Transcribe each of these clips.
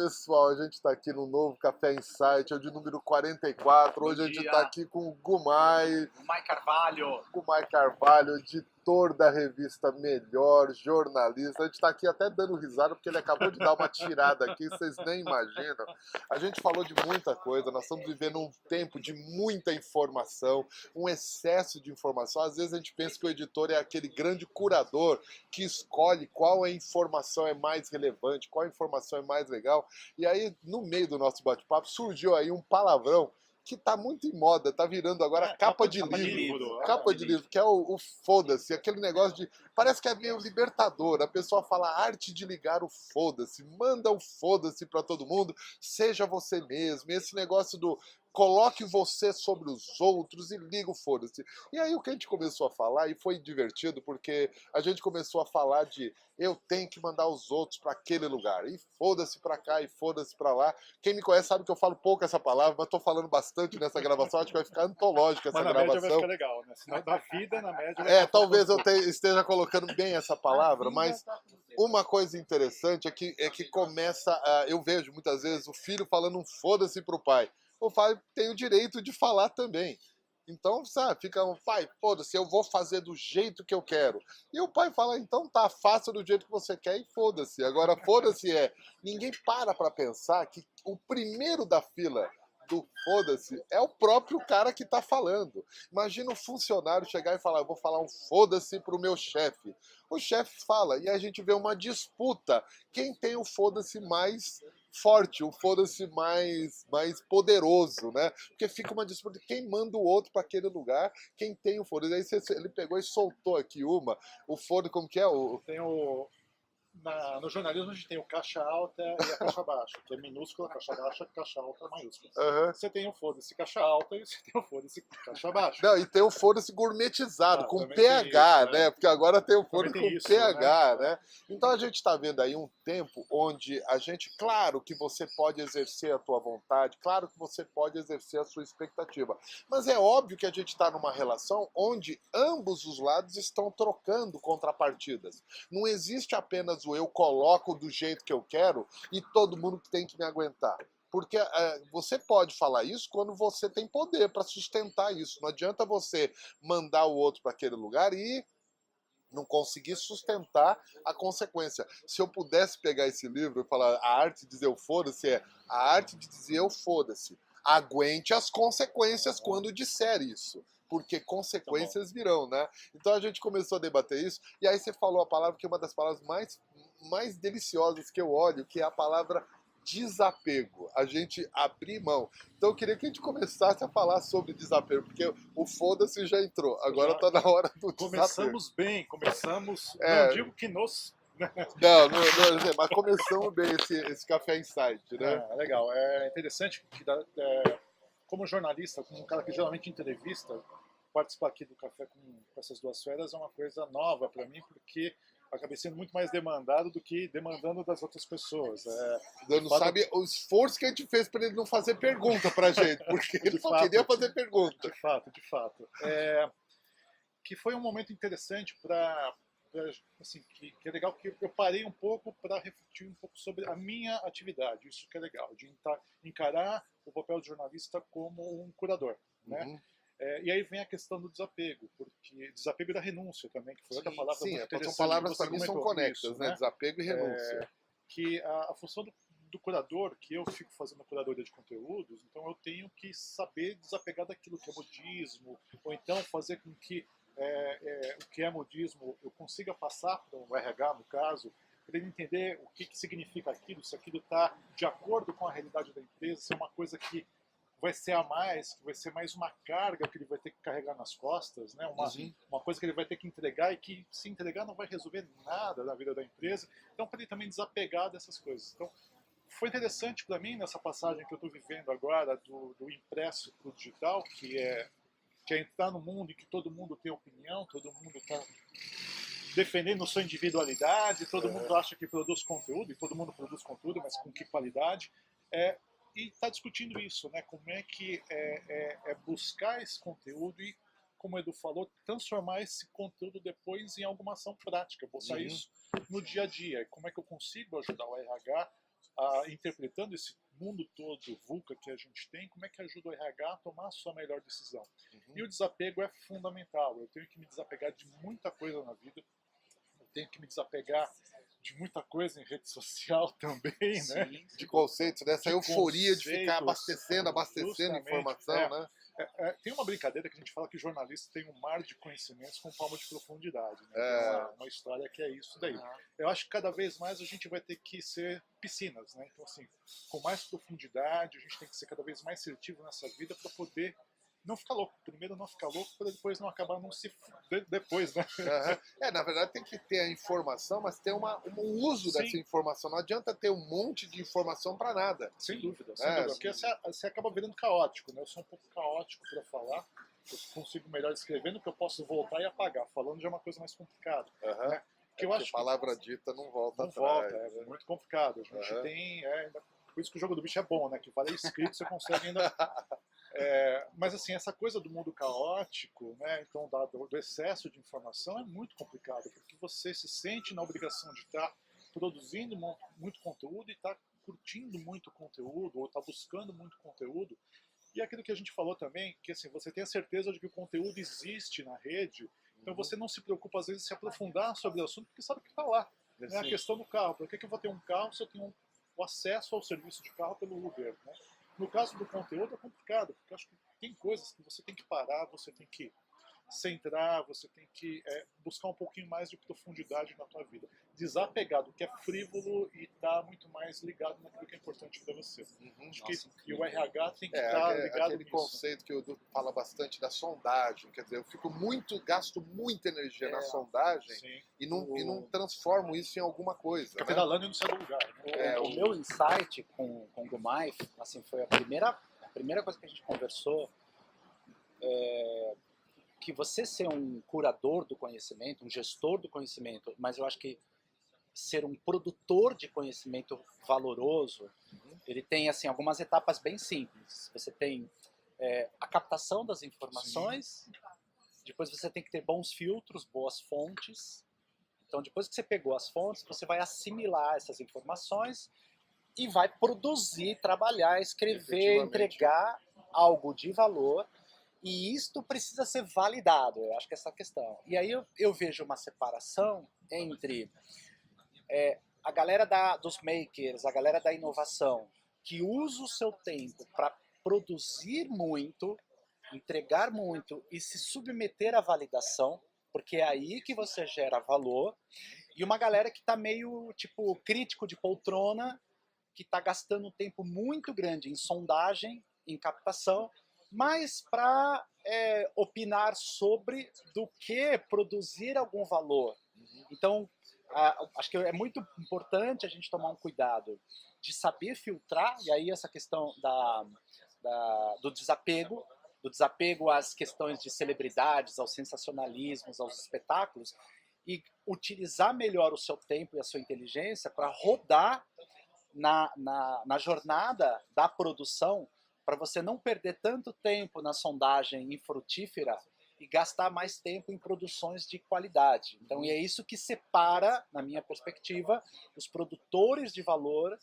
pessoal, a gente está aqui no novo Café Insight, é o de número 44. Hoje a gente está aqui com o Gumai Carvalho, editor da revista Melhor, jornalista. A gente está aqui até dando risada porque ele acabou de dar uma tirada aqui, vocês nem imaginam. A gente falou de muita coisa, nós estamos vivendo um tempo de muita informação, um excesso de informação. Às vezes a gente pensa que o editor é aquele grande curador que escolhe qual a informação é mais relevante, qual a informação é mais legal. E aí, no meio do nosso bate-papo, surgiu aí um palavrão que tá muito em moda, tá virando agora capa de livro. Capa de livro, que é o foda-se, aquele negócio de... Parece que é meio libertador, a pessoa fala arte de ligar o foda-se, manda o foda-se pra todo mundo, seja você mesmo, esse negócio do coloque você sobre os outros e liga o foda-se. E aí o que a gente começou a falar, e foi divertido, porque a gente começou a falar de eu tenho que mandar os outros para aquele lugar, e foda-se pra cá, e foda-se pra lá. Quem me conhece sabe que eu falo pouco essa palavra, mas tô falando bastante nessa gravação, acho que vai ficar antológica essa gravação. Média vai ficar legal, né? Senão da vida, na média... Talvez eu esteja colocando bem essa palavra, mas uma coisa interessante é que começa, eu vejo muitas vezes o filho falando um foda-se pro pai. O pai tem o direito de falar também. Então, sabe, fica um pai, foda-se, eu vou fazer do jeito que eu quero. E o pai fala, então tá, faça do jeito que você quer e foda-se. Agora, foda-se ninguém para pensar que o primeiro da fila do foda-se é o próprio cara que tá falando. Imagina um funcionário chegar e falar, eu vou falar um foda-se pro meu chefe. O chefe fala, e a gente vê uma disputa. Quem tem o foda-se mais forte, o foda-se mais poderoso, né? Porque fica uma disputa de quem manda o outro para aquele lugar, quem tem o foda-se. Aí ele pegou e soltou aqui o foda-se, como que é? Tem no jornalismo a gente tem o caixa alta e a caixa baixa, que é minúscula, caixa baixa, caixa alta, maiúscula. Uhum. Você tem o foda-se caixa alta e você tem o foda-se caixa baixa. Não, e tem o foda-se gourmetizado, com PH, isso, né? Porque agora tem o foda-se com isso, PH, né? Então a gente está vendo aí um tempo onde a gente, claro que você pode exercer a tua vontade, claro que você pode exercer a sua expectativa, mas é óbvio que a gente está numa relação onde ambos os lados estão trocando contrapartidas. Não existe apenas o eu coloco do jeito que eu quero e todo mundo tem que me aguentar. Porque você pode falar isso quando você tem poder para sustentar isso. Não adianta você mandar o outro para aquele lugar e não conseguir sustentar a consequência. Se eu pudesse pegar esse livro e falar a arte de dizer eu foda-se, é a arte de dizer eu foda-se. Aguente as consequências quando disser isso. Porque consequências virão, né? Então a gente começou a debater isso, e aí você falou a palavra que é uma das palavras mais deliciosas que eu olho, que é a palavra desapego, a gente abrir mão. Então eu queria que a gente começasse a falar sobre desapego, porque o foda-se já entrou, agora tá na hora do desapego. Começamos bem, não digo que nos... Não, mas começamos bem esse Café Insight, né? Legal, é interessante que como jornalista, como um cara que geralmente entrevista, participar aqui do Café com essas duas feras é uma coisa nova para mim, porque acabei sendo muito mais demandado do que demandando das outras pessoas. Não sabe o esforço que a gente fez para ele não fazer pergunta pra gente, porque ele só queria fazer pergunta. De fato. Que foi um momento interessante assim, que é legal, que eu parei um pouco para refletir um pouco sobre a minha atividade. Isso que é legal, de encarar o papel de jornalista como um curador, né? Uhum. E aí vem a questão do desapego, porque desapego da renúncia também, que foi outra palavra muito interessante. São palavras para mim são conectas, né? Desapego e renúncia. Que a função do curador, que eu fico fazendo curadoria de conteúdos, então eu tenho que saber desapegar daquilo que é modismo, ou então fazer com que o que é modismo eu consiga passar para o RH, no caso, para ele entender o que significa aquilo, se aquilo está de acordo com a realidade da empresa, se é uma coisa que vai ser a mais, que vai ser mais uma carga que ele vai ter que carregar nas costas, né? Uma coisa que ele vai ter que entregar e que, se entregar, não vai resolver nada na vida da empresa. Então, para ele também desapegar dessas coisas. Então, foi interessante para mim, nessa passagem que eu estou vivendo agora, do impresso para o digital, que é entrar no mundo em que todo mundo tem opinião, todo mundo está defendendo sua individualidade, todo mundo acha que produz conteúdo, e todo mundo produz conteúdo, mas com que qualidade. E está discutindo isso, né? Como é que é buscar esse conteúdo e, como o Edu falou, transformar esse conteúdo depois em alguma ação prática, botar isso no dia a dia. Como é que eu consigo ajudar o RH interpretando esse mundo todo VUCA que a gente tem, como é que ajuda o RH a tomar a sua melhor decisão. E o desapego é fundamental. Eu tenho que me desapegar de muita coisa na vida, eu tenho que me desapegar de muita coisa em rede social também, Sim, né? sim. De conceitos, dessa De euforia de ficar conceitos, abastecendo justamente, informação, né? Tem uma brincadeira que a gente fala que o jornalista tem um mar de conhecimentos com palma de profundidade, né? É. Tem uma história que é isso daí. Eu acho que cada vez mais a gente vai ter que ser piscinas, né? Então, assim, com mais profundidade, a gente tem que ser cada vez mais seletivo nessa vida para poder não ficar louco. Primeiro não ficar louco, para depois não acabar não se depois, né? Na verdade tem que ter a informação, mas ter um uso Sim. dessa informação. Não adianta ter um monte de informação para nada. Sem dúvida, sem dúvida. Porque você acaba virando caótico, né? Eu sou um pouco caótico para falar. Eu consigo melhor escrevendo, que eu posso voltar e apagar. Falando já é uma coisa mais complicada. Né? Porque eu acho a palavra dita não volta não atrás. volta, é muito complicado. A gente tem... por isso que o jogo do bicho é bom, né? Que vale escrito, você consegue ainda... mas assim, essa coisa do mundo caótico, né, então do excesso de informação é muito complicado, porque você se sente na obrigação de estar produzindo muito conteúdo e estar curtindo muito conteúdo, ou estar buscando muito conteúdo. E aquilo que a gente falou também, que assim, você tem a certeza de que o conteúdo existe na rede, então você não se preocupa às vezes em se aprofundar sobre o assunto, porque sabe que está lá. Né? A questão do carro, por que eu vou ter um carro se eu tenho o acesso ao serviço de carro pelo Uber? Né? No caso do conteúdo é complicado, porque eu acho que tem coisas que você tem que parar, você tem que centrar, você tem que buscar um pouquinho mais de profundidade na tua vida. Desapegar do que é frívolo e estar muito mais ligado naquilo que é importante para você. Acho que o RH tem que estar ligado aquele nisso. conceito que o Edu fala bastante da sondagem, quer dizer, eu gasto muita energia na sondagem e não transformo isso em alguma coisa. Fica pedalando e não sai do lugar. Né? O meu insight com o Gumai, assim, foi a primeira coisa que a gente conversou, que você ser um curador do conhecimento, um gestor do conhecimento, mas eu acho que ser um produtor de conhecimento valoroso, ele tem assim algumas etapas bem simples. Você tem a captação das informações, depois você tem que ter bons filtros, boas fontes. Então, depois que você pegou as fontes, você vai assimilar essas informações e vai produzir, trabalhar, escrever, entregar algo de valor. E isto precisa ser validado, eu acho que essa é a questão. E aí eu vejo uma separação entre a galera dos makers, a galera da inovação, que usa o seu tempo para produzir muito, entregar muito e se submeter à validação, porque é aí que você gera valor, e uma galera que está meio tipo crítico de poltrona, que está gastando um tempo muito grande em sondagem, em captação, mas para opinar sobre do que produzir algum valor. Então, acho que é muito importante a gente tomar um cuidado de saber filtrar, e aí essa questão do desapego às questões de celebridades, aos sensacionalismos, aos espetáculos, e utilizar melhor o seu tempo e a sua inteligência para rodar na jornada da produção, para você não perder tanto tempo na sondagem infrutífera e gastar mais tempo em produções de qualidade. Então, é isso que separa, na minha perspectiva, os produtores de valor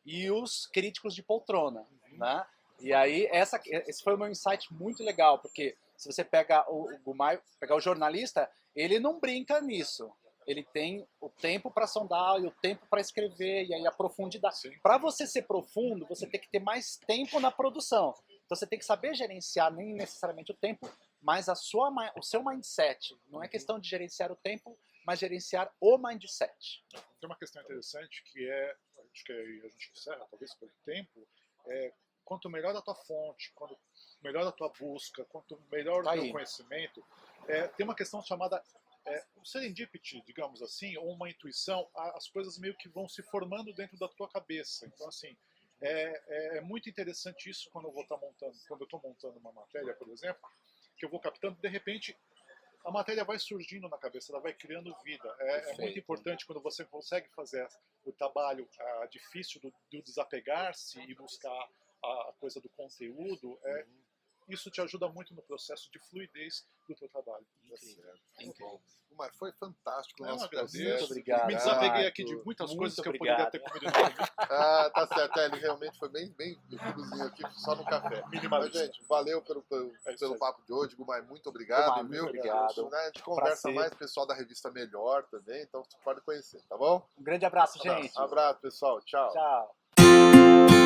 e os críticos de poltrona. Né? E aí, esse foi o meu insight muito legal, porque se você pega o Gumai, pegar o jornalista, ele não brinca nisso. Ele tem o tempo para sondar e o tempo para escrever, e aí a profundidade. Para você ser profundo, você tem que ter mais tempo na produção. Então você tem que saber gerenciar, nem necessariamente o tempo, mas o seu mindset. Não é questão de gerenciar o tempo, mas gerenciar o mindset. Tem uma questão interessante que acho que a gente encerra, talvez pelo tempo, quanto melhor a tua fonte, quanto melhor a tua busca, quanto melhor o teu conhecimento, tem uma questão chamada o serendipity, digamos assim, ou uma intuição, as coisas meio que vão se formando dentro da tua cabeça. Então, assim, é muito interessante isso quando eu estou montando uma matéria, por exemplo, que eu vou captando, de repente, a matéria vai surgindo na cabeça, ela vai criando vida. É muito importante quando você consegue fazer o trabalho difícil do desapegar-se e buscar a coisa do conteúdo, isso te ajuda muito no processo de fluidez do teu trabalho. Tá certo. Incrível. Mas foi fantástico o Não, nosso agradeço. processo. Muito obrigado. Me desapeguei Obrigado. aqui de muitas Muito coisas que eu obrigado. poderia ter comido novamente. Ah, tá certo. Ele realmente foi bem produzinho aqui, só no café. Mas, Minimalista. gente, valeu pelo É isso aí. papo de hoje, Gumai. Muito obrigado, Gumai, muito viu? obrigado. Né, a gente conversa Prazer. mais com o pessoal da revista Melhor também, então você pode conhecer, tá bom? Um grande abraço, gente. Abraço, pessoal. Tchau. Tchau.